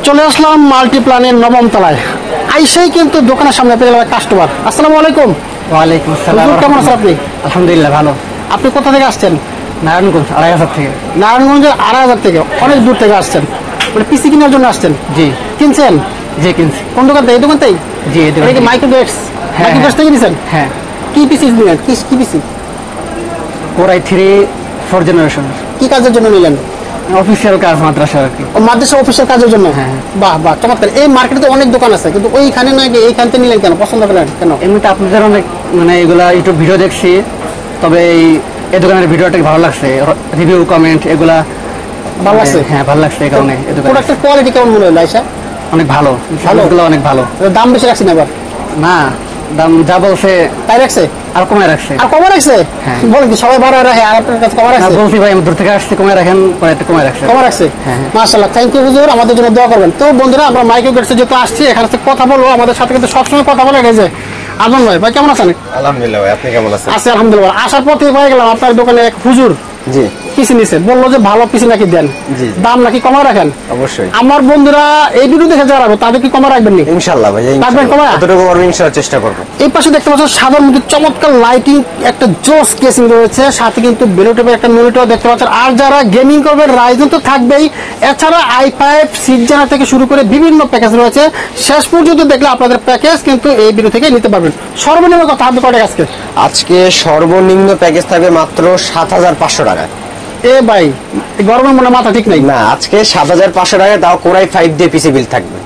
চলে আসলাম মাল্টিপ্ল্যানের নবম তলায়। আইসাই কিন্তু দোকানের সামনে পেয়ে গেলাম কাস্টমার। আসসালামু আলাইকুম। ওয়ালাইকুম আসসালাম। কেমন আছেন আপনি? আলহামদুলিল্লাহ ভালো। আপনি কোথা থেকে আসছেন? নারায়ণগঞ্জ ২৫০০ থেকে। নারায়ণগঞ্জের ২৫০০ থেকে, অনেক দূর থেকে আসছেন। মানে পিসি কেনার জন্য আসছেন? জি। কিনছেন? জি কিনছি। কোন দোকান থেকে? এই দোকান থেকে? জি এই দোকান। এটা কি মাইক্রোগেটস? মাইক্রোগেটস থেকে নিছেন? হ্যাঁ। কি পিসি নিলেন? কি পিসি? Core i3 4th generation. কি কাজের জন্য নিলেন? অফিসিয়াল কাজ, মাদ্রাসা আর কি। ও মাদ্রাসা অফিসিয়াল কাজের জন্য? হ্যাঁ। বাহ বাহ, চমৎকার। এই মার্কেটে তো অনেক দোকান আছে, কিন্তু ওইখানে না গিয়ে এইখান থেকে নিলেন কেন? পছন্দ করলেন কেন? এমনিতে আপনাদের অনেক মানে এগুলা ইউটিউব ভিডিও দেখছি, তবে এই দোকানের ভিডিওটা ভালো লাগছে, রিভিউ কমেন্ট এগুলা ভালো লাগছে? হ্যাঁ ভালো লাগছে। এই কারণে এই দোকানের প্রোডাক্টের কোয়ালিটি কেমন মনে হলো আয়শা? অনেক ভালো, ভালোগুলো অনেক ভালো। দাম বেশি রাখছি না এবার? না, দাম যা বলছে তাই রাখছে? আর কমে রাখছে। আর কমে রাখছে? হ্যাঁ। বলেন কি সবাই বাড়া রাখে, আর আপনার কাছে কমে রাখছে? বলছি ভাই আমি দূর থেকে আসছি, কমে রাখেন, একটু কমে রাখছে। কমে রাখছে? হ্যাঁ। মাশাআল্লাহ, থ্যাংক ইউ হুজুর, আমাদের জন্য দোয়া করবেন। তো বন্ধুরা, আমরা মাইক্রোগেটসে যেহেতু আসছি, এখানে কথা বলবো, আমাদের সাথে কিন্তু সবসময় কথা বলে গেছে আজম ভাই। ভাই কেমন আছেন? আলহামদুলিল্লাহ ভাই, আপনি কেমন আছেন? আছি আলহামদুলিল্লাহ। আসার পথে পেয়ে গেলাম আপনার দোকানে এক হুজুর জি পিসি নিছে, বললো যে ভালো পিসি নাকি দেন, জি। দাম নাকি কমা রাখেন। অবশ্যই আমার বন্ধুরা এই ভিডিও দেখে যারা তাদের কি কমা রাখবেন নি? ইনশাআল্লাহ ভাই, রাখবেন কমা? যতটুকু পারবো ইনশাআল্লাহ চেষ্টা করব। এই পাশে দেখতে পাচ্ছেন সাধারণ মধ্যে চমৎকার লাইটিং, একটা জোস কেসিং রয়েছে, সাথে কিন্তু বেলুটেপের একটা মনিটর দেখতে পাচ্ছেন। আর যারা গেমিং করবেন রাইজেন তো থাকবেই, এছাড়া i5 6 জেন থেকে শুরু করে বিভিন্ন প্যাকেজ রয়েছে। শেষ পর্যন্ত দেখলে আপনাদের প্যাকেজ কিন্তু এই ভিডিও থেকে নিতে পারবেন। সর্বনিম্ন কথা আপনি কত আজকে? আজকে সর্বনিম্ন প্যাকেজ থাকবে মাত্র ৭৫০০ টাকা। এ ভাই, গরমের মনে মাথা ঠিক নাই। না, আজকে ৭৫০০ টাকা, তাও Core i5 দিয়ে পিসি বিল থাকবে।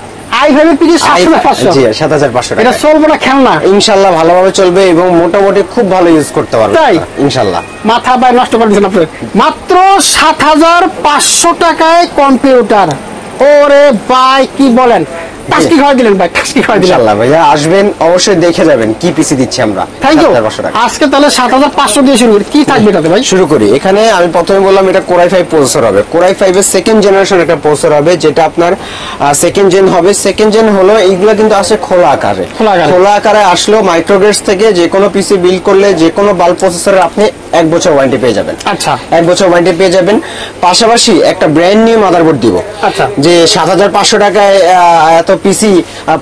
i5 এর পিসি ৭৫০০? জি ৭৫০০ টাকা। এটা চলবে না খেলনা? ইনশাআল্লাহ ভালোভাবে চলবে এবং মোটামুটি খুব ভালো ইউজ করতে পারবে। তাই? ইনশাআল্লাহ। মাথা ভাই নষ্ট করে দিয়েছেন আপনি। মাত্র ৭৫০০ টাকায় কম্পিউটার। ওরে ভাই কি বলেন, টাস্কি খাওয়া দিলেন ভাই, টাস্কি খাওয়া দিলেন। ইনশাআল্লাহ ভাইয়া আসবেন, অবশ্যই দেখে যাবেন কি পিসি দিচ্ছি আমরা। Thank you. ৭৫০০ টাকা। আজকে তাহলে ৭৫০০ দিয়ে শুরু করি, কি থাকবে এটাতে ভাই? শুরু করি। এখানে আমি প্রথমে বললাম এটা Core i5 প্রসেসর হবে। Core i5 এর সেকেন্ড জেনারেশন একটা প্রসেসর হবে, যেটা আপনার সেকেন্ড জেন হবে। সেকেন্ড জেন হলো এইগুলো কিন্তু আসে খোলা আকারে। খোলা আকারে আসলো মাইক্রোগেটস থেকে যে কোনো পিসি বিল করলে যে কোনো বাল্ব প্রসেসরের আপনি ১ বছর ওয়ারেন্টি পেয়ে যাবেন। আচ্ছা, ১ বছর ওয়ারেন্টি পেয়ে যাবেন। পাশাপাশি একটা ব্র্যান্ড নিউ মাদারবোর্ড দিব। আচ্ছা, যে ৭৫০০ টাকায় এত পিসি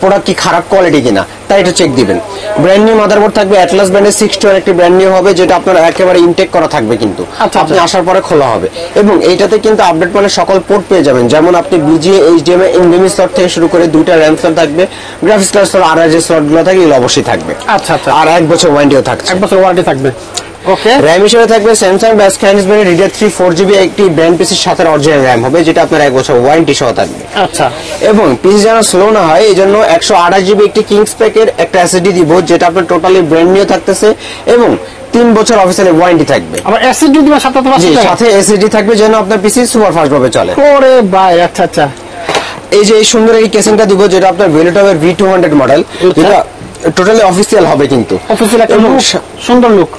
প্রোডাক্ট কি খারাপ কোয়ালিটি কিনা তাই একটু চেক দিবেন। ব্র্যান্ড নিউ মাদারবোর্ড থাকবে, অ্যাটলাস ব্র্যান্ডের 6 একটি ব্র্যান্ড নিউ হবে, যেটা আপনার একেবারে ইনটেক করা থাকবে, কিন্তু আপনি আসার পরে খোলা হবে। এবং এইটাতে কিন্তু আপডেট মানে সকল পোর্ট পেয়ে যাবেন, যেমন আপনি BGA, HDMI, NVMe স্লট থেকে শুরু করে 2টা RAM স্লট থাকবে, গ্রাফিক্স কার্ড স্লট, আর যে স্লটগুলো থাকে এগুলো অবশ্যই থাকবে। আচ্ছা আচ্ছা। আর 1 বছর ওয়ারেন্টিও থাকছে। 1 বছর ওয়ারেন্টি থাকবে। ওকে। RAM হিসেবে থাকবে স্যামসাং ব্যাসক্যানিস ব্র্যান্ডের DDR3 4GB একটি ব্র্যান্ড পিসির সাথে অরিজিনাল RAM হবে, যেটা আপনার 1 বছর ওয়ারেন্টি সহ থাকবে। আচ্ছা। এবং পিসি যেন স্লো না হয় এই জন্য 128GB একটি কিংস প্যাকের একটা SSD দিব, যেটা আপনার টোটালি ব্র্যান্ড নিউ থাকতেছে এবং 3 বছর অফিসিয়ালি ওয়ারেন্টি থাকবে। আবার SSD দিবা সাথে? জি, সাথে SSD থাকবে যেন আপনার পিসি সুপার ফাস্ট ভাবে চলে। ওরে ভাই, আচ্ছা আচ্ছা। এই যে এই সুন্দর এই কেসিংটা দিব, যেটা আপনার ভেলোটপের V200 মডেল, যেটা টোটালি অফিসিয়াল হবে, কিন্তু অফিসিয়াল একটা সুন্দর লুক।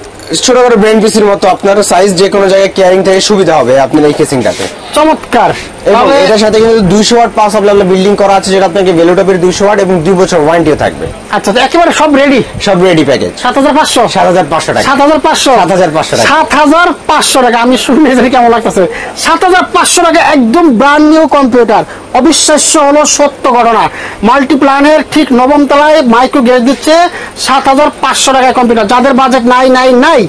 ছোট করে ব্র্যান্ড পিসির মতো আপনার সাইজ যে কোনো জায়গায় ক্যারিং থেকে সুবিধা হবে আপনার এই কেসিংটাতে। চমৎকার। এবং এটার সাথে কিন্তু 200 ওয়াট পাওয়ার সাপ্লাই বিল্ডিং করা আছে, যেটা আপনাকে ভেলোটপের 200 ওয়াট এবং 2 বছর ওয়ারেন্টিও থাকবে। আচ্ছা, একেবারে সব রেডি? সব রেডি প্যাকেজ। ৭৫০০? ৭৫০০ টাকা। ৭৫০০? ৭৫০০ টাকা। ৭৫০০ টাকা। আমি শুনে জানি কেমন লাগতেছে। ৭৫০০ টাকা একদম ব্র্যান্ড নিউ কম্পিউটার। অবিশ্বাস্য হলো সত্য ঘটনা। মাল্টিপ্ল্যানের ঠিক নবম তলায় মাইক্রো গ্যাস দিচ্ছে ৭৫০০ টাকায় কম্পিউটার। যাদের বাজেট নাই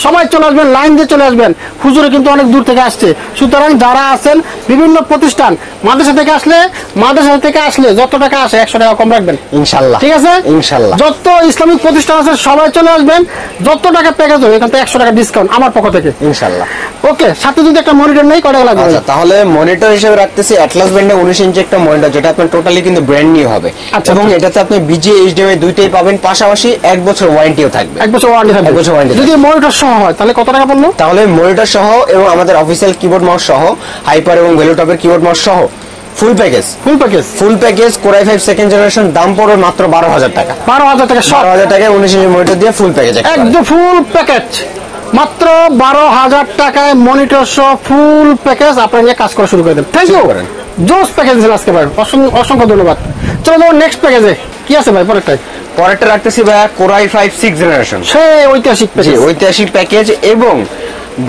সবাই চলে আসবেন, লাইন দিয়ে চলে আসবেন। হুজুরে কিন্তু অনেক দূর থেকে আসছে, সুতরাং যারা আছেন বিভিন্ন প্রতিষ্ঠান, মাদ্রাসা থেকে আসলে যত টাকা আসে 100 টাকা কম রাখবেন ইনশাআল্লাহ। ঠিক আছে? ইনশাআল্লাহ। যত ইসলামিক প্রতিষ্ঠান আছে সবাই চলে আসবেন, যত টাকা প্যাকেজ হবে এখান থেকে 100 টাকা ডিসকাউন্ট আমার পক্ষ থেকে ইনশাআল্লাহ। ওকে। সাথে যদি একটা মনিটর নেই কত টাকা লাগবে? আচ্ছা, তাহলে মনিটর হিসেবে রাখতেছি অ্যাটলাস ব্র্যান্ডের 19 ইঞ্চি একটা মনিটর, যেটা আপনার টোটালি কিন্তু ব্র্যান্ড নিউ হবে। এবং এটাতে আপনি BGA, HDMI দুইটাই পাবেন, পাশাপাশি 1 বছর ওয়ারেন্টিও থাকবে। 1 বছর ওয়ারেন্টি থাকবে। 1 বছর ওয়ারেন্টি। যদি মনিটর সহ হয় তাহলে কত টাকা পড়লো? তাহলে মনিটর সহ এবং আমাদের অফিসিয়াল কিবোর্ড মাউস সহ, হাইপার এবং ভেলোটপের কিবোর্ড মাউস সহ full package Core i5 second generation দাম পড়বে মাত্র ১২,০০০ টাকা। ১২,০০০ টাকা? ১২,০০০ টাকায় 19 ইঞ্চি মনিটর দিয়ে ফুল প্যাকেজ, একদম ফুল প্যাকেজ। মাত্র ১২,০০০ টাকায় মনিটর সহ ফুল প্যাকেজ আপনারা নিয়ে কাজ করা শুরু করে দেন। Thank you. জোস প্যাকেজ দিলেন আজকে ভাই, অসংখ্য ধন্যবাদ। চলো যাবো নেক্সট প্যাকেজে। কি আছে ভাই পরেরটা? রাখতেছি ভাইয়া Core i5 6 জেনারেশন, সেই ঐতিহাসিক প্যাকেজ। ঐতিহাসিক প্যাকেজ এবং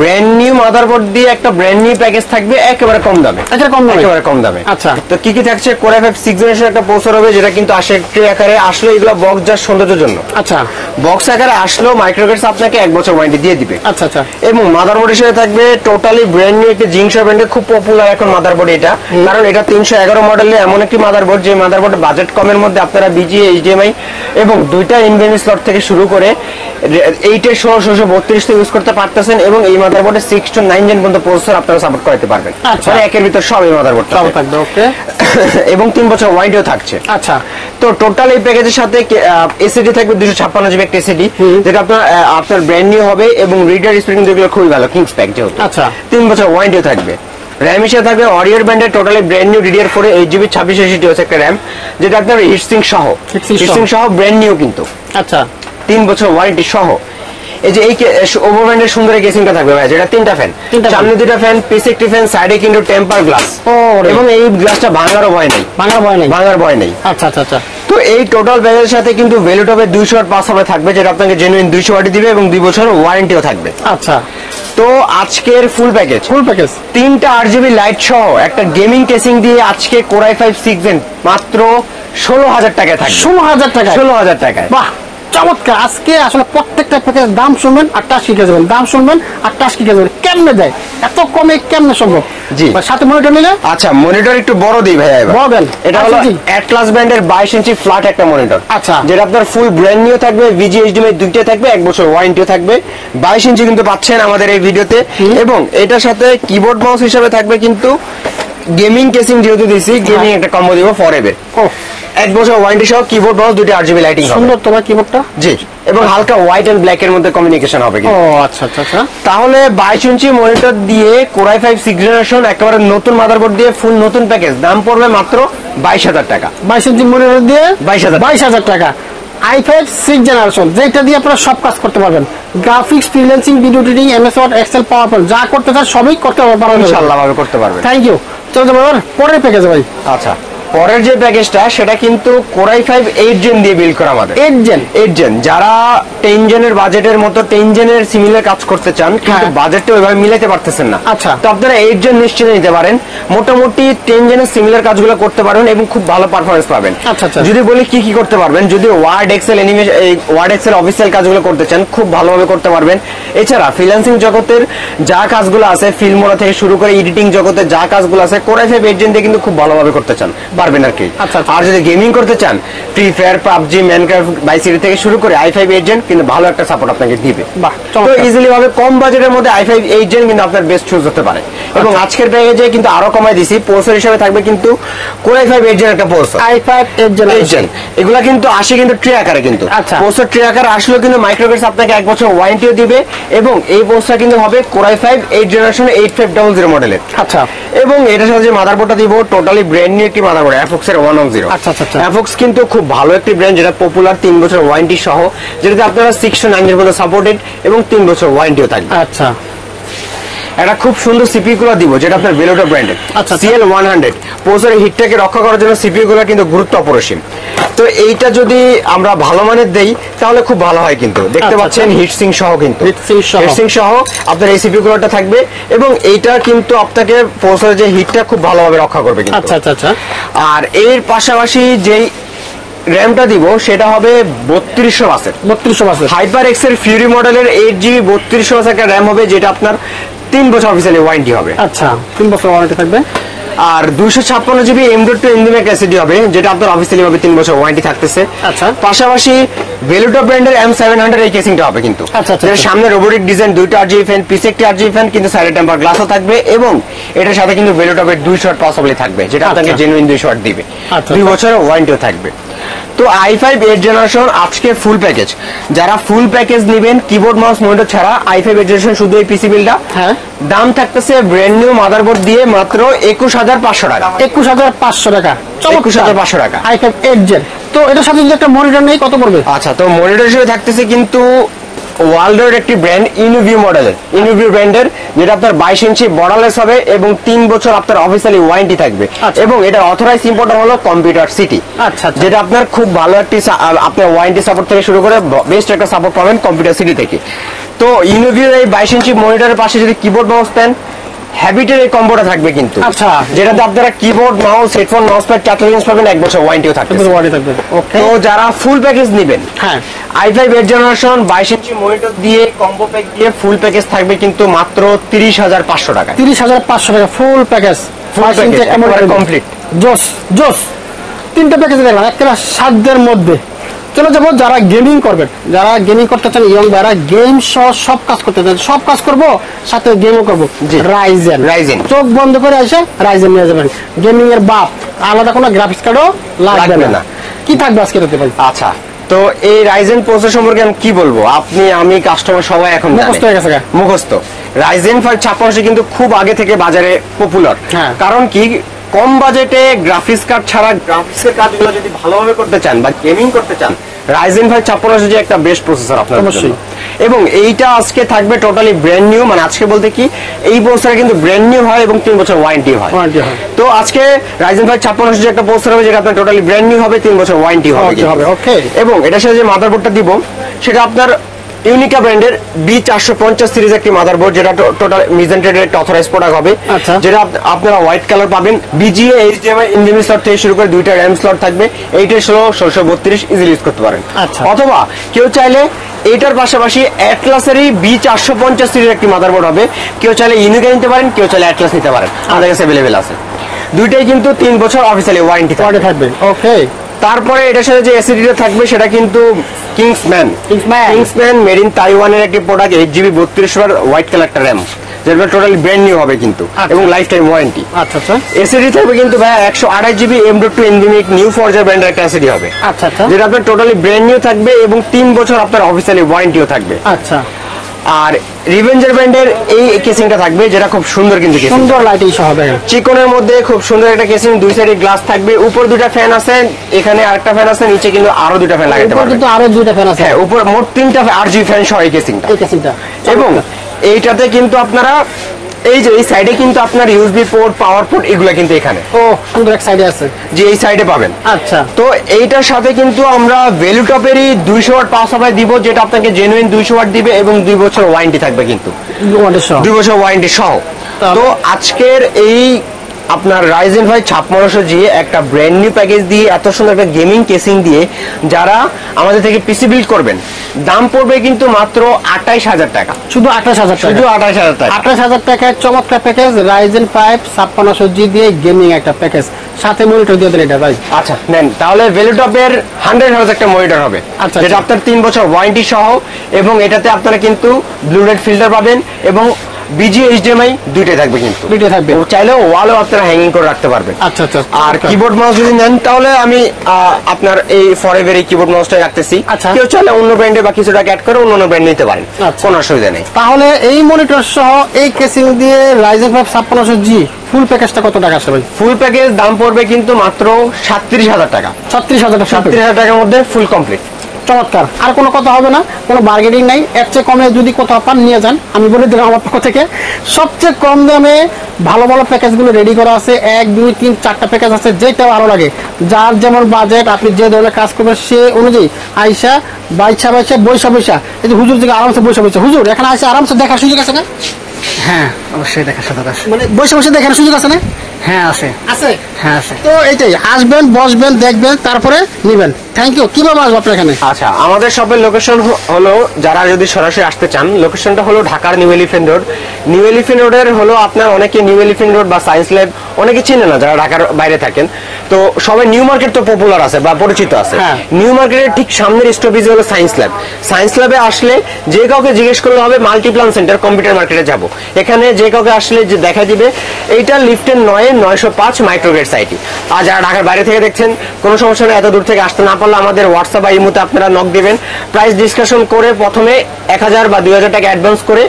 ব্র্যান্ড নিউ মাদারবোর্ড দিয়ে একটা ব্র্যান্ড নিউ প্যাকেজ থাকবে একেবারে কম দামে, একেবারে কম দামে। আচ্ছা, তো কি কি থাকছে? Core i5 6 জেনারেশন একটা প্রসেসর হবে, যেটা কিন্তু আসে ট্রে আকারে আসলে, এগুলো বক্স জাস্ট সৌন্দর্যের জন্য। আচ্ছা, বক্স আকারে আসলেও মাইক্রোগেটস আপনাকে 1 বছর ওয়ারেন্টি দিয়ে দিবে। আচ্ছা আচ্ছা। এবং মাদারবোর্ড হিসেবে থাকবে টোটালি ব্র্যান্ড নিউ একটা জিংশা ব্র্যান্ডের খুব পপুলার এখন মাদারবোর্ড এটা, কারণ এটা 311 মডেলের এমন একটি মাদারবোর্ড যে মাদারবোর্ড বাজেট কমের মধ্যে আপনারা BGA HDMI এবং দুইটা এনভিএমই স্লট থেকে শুরু করে 8 এর 1632 ইউজ করতে পারতেছেন, এবং এই মাদারবোর্ডে 6 to 9 জেন পর্যন্ত প্রসেসর আপনারা সাপোর্ট করতে পারবেন। আচ্ছা, মানে একের ভিতর সব এই মাদারবোর্ড থাকবে। ওকে। এবং 3 বছর ওয়ারেন্টিও থাকছে। আচ্ছা, তো টোটাল এই প্যাকেজের সাথে এসএসডি থাকবে 256 জিবি একটা এসএসডি, যেটা আপনার ব্র্যান্ড নিউ হবে, এবং রিডার স্পিড কিন্তু এগুলো খুবই ভালো, কিংস প্যাক যেহেতু। আচ্ছা, 3 বছর ওয়ারেন্টিও থাকবে। র্যাম হিসেবে থাকবে ওরিয়র ব্র্যান্ডের totally brand new DDR4 8GB 2680 হচ্ছে একটা র্যাম, যেটা আপনার হিটসিং সহ ব্র্যান্ড নিউ কিন্তু। আচ্ছা, 3 বছর ওয়ারেন্টি সহ। এই যে এই ওভো ব্র্যান্ডের সুন্দর কেসিংটা থাকবে ভাই, যেটা 3টা ফ্যান, সামনে 2টা ফ্যান, পিছে একটি ফ্যান, সাইডে কিন্তু টেম্পার গ্লাস, এবং এই গ্লাসটা ভাঙারও ভয় নেই, ভাঙার ভয় নেই। আচ্ছা আচ্ছা আচ্ছা। তো এই টোটাল প্যাকেজের সাথে কিন্তু ভেলুটপে 200 ওয়াট পাস হবে থাকবে, যেটা আপনাকে জেনুইন 200 ওয়াট দিবে, এবং 2 বছর ওয়ারেন্টিও থাকবে। আচ্ছা, তো আজকের ফুল প্যাকেজ 3টা 8GB লাইট সহ একটা গেমিং কেসিং দিয়ে আজকে Core i5 6 Gen মাত্র 16,000 টাকায় থাকবে। 16,000 টাকায়। বাহ, চমৎকার। আজকে আসলে প্রত্যেকটা প্যাকেজ দাম শুনবেন আর টাচ শিখে যাবেন, দাম শুনবেন আর টাচ শিখে যাবেন। কেমনে দেয় এত কমে, কেমনে সম্ভব? জি, সাথে মনিটর নিলে। আচ্ছা, মনিটর একটু বড় দিই ভাই, বড়। এটা হলো অ্যাটলাস ব্র্যান্ডের 22 ইঞ্চি ফ্ল্যাট একটা মনিটর। আচ্ছা, যেটা আপনার ফুল ব্র্যান্ড নিউ থাকবে, VGA HDMI দুইটা থাকবে, 1 বছর ওয়ারেন্টিও থাকবে। 22 ইঞ্চি কিন্তু পাচ্ছেন আমাদের এই ভিডিওতে, এবং এটার সাথে কিবোর্ড মাউস হিসেবে থাকবে কিন্তু গেমিং কেসিং, যেহেতু দিছি গেমিং একটা কম্বো দিব ফরএভার। 1 বছর ওয়ারেন্টি সহ কিবোর্ড মাউস, 2টা 8GB লাইটিং হবে। সুন্দর তোমার কিবোর্ডটা। জি, এবং হালকা হোয়াইট এন্ড ব্ল্যাক এর মধ্যে কমিউনিকেশন হবে কিন্তু। ও আচ্ছা আচ্ছা আচ্ছা। তাহলে 22 ইঞ্চি মনিটর দিয়ে Core i5 6 জেনারেশন একেবারে নতুন মাদারবোর্ড দিয়ে ফুল নতুন প্যাকেজ, দাম পড়বে মাত্র 22,000 টাকা। 22 ইঞ্চি মনিটর দিয়ে 22,000 টাকা। i5 6 জেনারেশন, যেটা দিয়ে আপনারা সব কাজ করতে পারবেন, graphics, freelancing, video editing, MS word, Excel, PowerPoint, যা করতে চান সবই করতে পারবেন ইনশাআল্লাহ ভাবে করতে পারবেন। Thank you. চলো যাবো পরের প্যাকেজে ভাই। আচ্ছা, পরের যে প্যাকেজটা সেটা কিন্তু Core i5 8 Gen দিয়ে বিল্ড করা আমাদের। 8 Gen যারা 10 জেনের বাজেটের মতো 10 জেনের সিমিলার কাজ করতে চান, কিন্তু বাজেটটা ওইভাবে মিলাতে পারতেছেন না, আচ্ছা, তো আপনারা 8 Gen নিশ্চিত নিতে পারেন। মোটামুটি 10 জেনের সিমিলার কাজগুলো করতে পারবেন এবং খুব ভালো পারফরম্যান্স পাবেন। আচ্ছা আচ্ছা। যদি বলি কি কি করতে পারবেন, যদি Word Excel animation, Word Excel official কাজগুলো করতে চান, খুব ভালোভাবে করতে পারবেন। এছাড়া ফ্রিল্যান্সিং জগতের যা কাজগুলো আছে, ফিল্মোরা থেকে শুরু করে এডিটিং জগতে যা কাজগুলো আছে, Core i5 8 Gen দিয়ে কিন্তু খুব ভালোভাবে করতে চান পারবেন আর কি। আর যদি গেমিং করতে চান, free fire, PUBG, Minecraft, vice city থেকে শুরু করে i5 8 Gen কিন্তু ভালো একটা সাপোর্ট আপনাকে দিবে। তো ইজিলি ভাবে কম বাজেটের মধ্যে i5 8 Gen কিন্তু আপনার বেস্ট চুজ হতে পারে। এবং আজকের প্যাকেজে কিন্তু আরো কমাই দিছি, প্রসেসর হিসেবে থাকবে কিন্তু Core i5 8 Gen একটা প্রসেসর, i5 8 Gen। এগুলা কিন্তু আসে কিন্তু ট্রে আকারে, কিন্তু প্রসেসর ট্রে আকারে আসলেও কিন্তু মাইক্রোগেটস আপনাকে 1 বছর ওয়ারেন্টিও দিবে, এবং এই প্রসেসর কিন্তু হবে Core i5 8 জেনারেশন 8500 মডেলের। আচ্ছা, এবং এটার সাথে যে মাদারবোর্ডটা দিব টোটালি ব্র্যান্ড নিউ একটি মাদারবোর্ড, FOX এর 110। আচ্ছা আচ্ছা। FOX কিন্তু খুব ভালো একটি ব্র্যান্ড, যেটা পপুলার, 3 বছর ওয়ারেন্টি সহ, যেটাতে আপনারা 6 to 9 এর মধ্যে সাপোর্টেড, এবং 3 বছর ওয়ারেন্টিও থাকবে। আচ্ছা, একটা খুব সুন্দর সিপিইউ গুলো দিব, যেটা আপনার ভেলোটো ব্র্যান্ডের CL100 প্রসেসরের হিটটাকে রক্ষা করার জন্য সিপিইউ গুলো কিন্তু গুরুত্ব অপরিসীম। তো এইটা যদি আমরা ভালো মানের দেই তাহলে খুব ভালো হয়, কিন্তু দেখতে পাচ্ছেন হিটসিং সহ, কিন্তু হিটসিং সহ আপনার এই সিপিইউ গুলোটা থাকবে, এবং এইটা কিন্তু আপনাকে প্রসেসরের যে হিটটা খুব ভালোভাবে রক্ষা করবে কিন্তু। আচ্ছা আচ্ছা আচ্ছা। আর এর পাশাপাশি যেই র্যামটা দিব সেটা হবে 3200 বাসের, হাইপার এক্স এর ফিউরি মডেলের 8GB 3200 বাসের একটা র্যাম হবে, যেটা আপনার 3 বছর অফিসিয়ালি ওয়ারেন্টি হবে। আচ্ছা, 3 বছর ওয়ারেন্টি থাকবে। আর 256GB M.2 এনভিএমই এসএসডি হবে, যেটা আপনার অফিসিয়ালি ভাবে 3 বছর ওয়ারেন্টি থাকতেছে। আচ্ছা, পাশাপাশি ভেলোটো ব্র্যান্ডের M700 এই কেসিংটা হবে কিন্তু। আচ্ছা, এর সামনে রোবোটিক ডিজাইন, 2টা RGB ফ্যান, পিছে একটি RGB ফ্যান, কিন্তু সাইডে টেম্পার গ্লাসও থাকবে, এবং এটার সাথে কিন্তু ভেলোটোপের 200 ওয়াট পসিবলি থাকবে, যেটা আপনাকে জেনুইন 200 ওয়াট দিবে, 2 বছরের ওয়ারেন্টিও থাকবে। তো i5 8 জেনারেশন আজকে ফুল প্যাকেজ, যারা ফুল প্যাকেজ নেবেন কিবোর্ড মাউস মনিটর ছাড়া, i5 8 জেনারেশন শুধু এই পিসি বিলটা, দাম থাকতেছে ব্র্যান্ড নিউ মাদারবোর্ড দিয়ে মাত্র 21,500 টাকা। 21,500 টাকা। 21,500 টাকা i5 8 Gen। তো এটার সাথে যদি একটা মনিটর নেই কত পড়বে? আচ্ছা, তো মনিটর হিসেবে থাকতেছে কিন্তু ওয়ার্ল্ডের একটি ব্র্যান্ড ইনোভিউ মডেলের, ইনোভিউ ব্র্যান্ডের, যেটা আপনার 22 ইঞ্চি বর্ডারলেস হবে এবং 3 বছর আপনার অফিসিয়ালি ওয়ারেন্টি থাকবে। এবং এটা অথরাইজ ইম্পোর্টার হলো কম্পিউটার সিটি, যেটা আপনার খুব ভালো একটি আপনার ওয়ারেন্টি সাপোর্ট থেকে শুরু করে বেস্ট একটা সাপোর্ট পাবেন কম্পিউটার সিটি থেকে। তো ইনোভিউর এই 22 ইঞ্চি মনিটরের পাশে যদি কিবোর্ড মাউস পেন হ্যাবিটের এই কম্বোটা থাকবে কিন্তু, যেটাতে আপনারা keyboard mouse headphone mouse pad 4 জিনিস পাবেন, 1 বছর ওয়ারেন্টিও থাকবে। তো যারা ফুল প্যাকেজ নেবেন, হ্যাঁ i5 8th generation 22 inch monitor দিয়ে কম্বো প্যাক দিয়ে ফুল প্যাকেজ থাকবে কিন্তু মাত্র 30,500 টাকা। 30,500 টাকা ফুল প্যাকেজ, কমপ্লিট জোস জোস। 3টা প্যাকেজ দেখলাম একেবারে সাধ্যের মধ্যে। চলো যাবো যারা গেমিং করবেন, যারা গেমিং করতে চান, ইয়ং যারা গেম সহ সব কাজ করতে চান, সব কাজ করবো সাথে গেমও করবো, রাইজেন চোখ বন্ধ করে এসে রাইজেন নিয়ে যাবেন। গেমিং এর বাপ, আলাদা কোনো গ্রাফিক্স কার্ডও লাগবে না। কি থাকবে আজকে রাতে ভাই? আচ্ছা, তো এই রাইজেন প্রসেসর সম্পর্কে আমি কি বলবো, আপনি আমি কাস্টমার সবাই এখন মুখস্থ। রাইজেন 5 5600 কিন্তু খুব আগে থেকে বাজারে পপুলার, কারণ কি কম বাজেটে গ্রাফিক্স কার্ড ছাড়া গ্রাফিক্সের কাজগুলো যদি ভালোভাবে করতে চান বা গেমিং করতে চান, রাইজেন 5 5600 যে একটা বেস্ট প্রসেসর আপনার জন্য। এবং এইটা আজকে থাকবে টোটালি ব্র্যান্ড নিউ, মানে আজকে বলতে কি এই প্রসেসর কিন্তু ব্র্যান্ড নিউ হয় এবং 3 বছর ওয়ারেন্টি হয়। তো আজকে রাইজেন 5 5600 যে একটা প্রসেসর হবে যেটা আপনার টোটালি ব্র্যান্ড নিউ হবে, 3 বছর ওয়ারেন্টি হবে। ওকে। এবং এটার সাথে যে মাদারবোর্ডটা দিব সেটা আপনার ইউনিকা ব্র্যান্ডের B450 সিরিজ একটি মাদারবোর্ড, যেটা টোটাল মিজেন্টেড একটা অথরাইজ প্রোডাক্ট হবে, যেটা আপনারা হোয়াইট কালার পাবেন। BGA HDMI এনভিএমই স্লট থেকে শুরু করে 2টা RAM স্লট থাকবে, 8/16/1632 ইজিলি ইউজ করতে পারেন। অথবা কেউ চাইলে এইটার পাশাপাশি অ্যাটলাসেরই B450 সিরিজ একটি মাদারবোর্ড হবে, কেউ চাইলে ইউনিকা নিতে পারেন, কেউ চাইলে অ্যাটলাস নিতে পারেন, আমাদের কাছে अवेलेबल আছে। দুইটাই কিন্তু 3 বছর অফিসিয়ালি ওয়ারেন্টি থাকবে। ওকে। তারপরে এটার সাথে যে এসএসডিটা থাকবে সেটা কিন্তু কিংসম্যান মেড ইন তাইওয়ানের একটি প্রোডাক্ট, 8GB 32 হোয়াইট কালারটা র্যাম, যেটা টোটালি ব্র্যান্ড নিউ হবে কিন্তু এবং লাইফ টাইম ওয়ারেন্টি। আচ্ছা আচ্ছা। এসএসডি থাকবে কিন্তু ভাই 128GB M.2 NVMe নিউ ফরজার ব্র্যান্ডের একটা এসএসডি হবে। আচ্ছা আচ্ছা। যেটা আপনার টোটালি ব্র্যান্ড নিউ থাকবে এবং 3 বছর আপনার অফিসিয়ালি ওয়ারেন্টিও থাকবে। আচ্ছা। আর রিভেঞ্জার ব্র্যান্ডের এই কেসিংটা থাকবে, যেটা খুব সুন্দর, কিন্তু সুন্দর লাইটিং সহ হবে, চিকনের মধ্যে খুব সুন্দর একটা কেসিং, দুই সাইডে গ্লাস থাকবে, উপর 2টা ফ্যান আছে, এখানে আরেকটা ফ্যান আছে, নিচে কিন্তু আরো 2টা ফ্যান লাগাতে পারবেন। কিন্তু আরো 2টা ফ্যান আছে, হ্যাঁ, উপর মোট 3টা RGB ফ্যান সহ এই কেসিংটা। এবং এইটাতে কিন্তু আপনারা এই যে এই সাইডে কিন্তু আপনার ইউএসবি পোর্ট, পাওয়ার পোর্ট এগুলা কিন্তু এখানে সুন্দর এক সাইডে আছে, যে এই সাইডে পাবেন। আচ্ছা। তো এইটার সাথে কিন্তু আমরা ভ্যালু টপেরই 200 ওয়াট পাওয়ার সাপ্লাই দিব, যেটা আপনাকে জেনুইন 200 ওয়াট দিবে এবং 2 বছর ওয়ারেন্টি থাকবে কিন্তু 2 বছর ওয়ারেন্টি সহ। তো আজকের এই আপনার রাইজেন 5 5600G একটা ব্র্যান্ড নিউ প্যাকেজ দিয়ে, এত সুন্দর একটা গেমিং কেসিং দিয়ে যারা আমাদের থেকে পিসি বিল্ড করবেন, দাম পড়বে কিন্তু মাত্র 28000 টাকা। শুধু 28000 টাকা, শুধু 28000 টাকা। 28000 টাকায় চমৎকার প্যাকেজ, রাইজেন 5 5600G দিয়ে গেমিং একটা প্যাকেজ, সাথে মনিটর দিয়ে দেন এটা ভাই। আচ্ছা নেন, তাহলে ভ্যালুটপের 100Hz একটা মনিটর হবে, যেটা আপনার 3 বছর ওয়ারেন্টি সহ, এবং এটাতে আপনারা কিন্তু ব্লু লাইট ফিল্টার পাবেন এবং BGA HDMI দুইটাই থাকবে, কিন্তু দুইটাই থাকবে, চাইলেও ওয়ালও আপনারা হ্যাঙ্গিং করে রাখতে পারবেন। আচ্ছা আচ্ছা। আর কিবোর্ড মাউস যদি নেন তাহলে আমি আপনার এই ফরএভার এই কিবোর্ড মাউসটাই রাখতেছি, কেউ চাইলে অন্য ব্র্যান্ডে বা কিছু টাকা অ্যাড করে অন্য ব্র্যান্ড নিতে পারেন, কোনো অসুবিধা নেই। তাহলে এই মনিটর সহ এই কেসিং দিয়ে রাইজেন 5 5600G ফুল প্যাকেজটা কত টাকা আসবে? ফুল প্যাকেজ দাম পড়বে কিন্তু মাত্র 37000 টাকা। 37000 টাকার মধ্যে ফুল কমপ্লিট। চমৎকার, আর কোনো কথা হবে না, কোনো বার্গেনিং নাই। এর চেয়ে কমে যদি কোথাও পান নিয়ে যান, আমি বলে দিলাম আমার পক্ষ থেকে সবচেয়ে কম দামে ভালো ভালো প্যাকেজগুলো রেডি করা আছে, 1 2 3 4টা প্যাকেজ আছে, যেটা ভালো লাগে, যার যেমন বাজেট, আপনি যে ধরনের কাজ করবেন সে অনুযায়ী আইসা বৈশা এই যে হুজুর থেকে আরামসে বৈশা হুজুর এখানে আইসা আরামসে দেখার সুযোগ আছে না? হ্যাঁ অবশ্যই দেখার সুযোগ আছে, মানে বসে দেখার সুযোগ আছে না? হ্যাঁ আছে আছে, হ্যাঁ আছে। তো এইটাই, আসবেন বসবেন দেখবেন তারপরে নিবেন। Thank you. কিভাবে আসবো আপনার এখানে? আচ্ছা, আমাদের শপের লোকেশন হলো, যারা যদি সরাসরি আসতে চান, লোকেশনটা হলো ঢাকার new elephant road. New elephant রোডের হলো আপনার অনেকে নিউ এলিফ্যান্ট রোড বা সায়েন্স ল্যাব অনেকে চিনে না যারা ঢাকার বাইরে থাকেন, তো সবাই নিউ মার্কেট তো পপুলার আছে বা পরিচিত আছে। নিউ মার্কেটের ঠিক সামনের স্টপেজ হলো সায়েন্স ল্যাব। সায়েন্স ল্যাবে আসলে যে কাউকে জিজ্ঞেস করলে হবে মাল্টিপ্লান সেন্টার কম্পিউটার মার্কেটে যাব, এখানে যে কাউকে আসলে যে দেখা দিবে এইটা লিফটের 905 মাইক্রোগ্রেড সাইটি। আর যারা ঢাকার বাইরে থেকে দেখছেন, কোনো সমস্যা নেই, এত দূর থেকে আসতে না পারলে আমাদের হোয়াটসঅ্যাপ বা ইমোতে আপনারা নক দিবেন, প্রাইস ডিসকাশন করে প্রথমে 1000 বা 2000 টাকা অ্যাডভান্স করে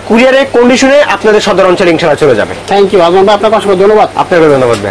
কুরিয়ারের কন্ডিশনে আপনাদের সদর অঞ্চলে ইনশাআল্লাহ চলে যাবে। Thank you. আপনাকে অসংখ্য ধন্যবাদ। আপনাকে ধন্যবাদ ভাই।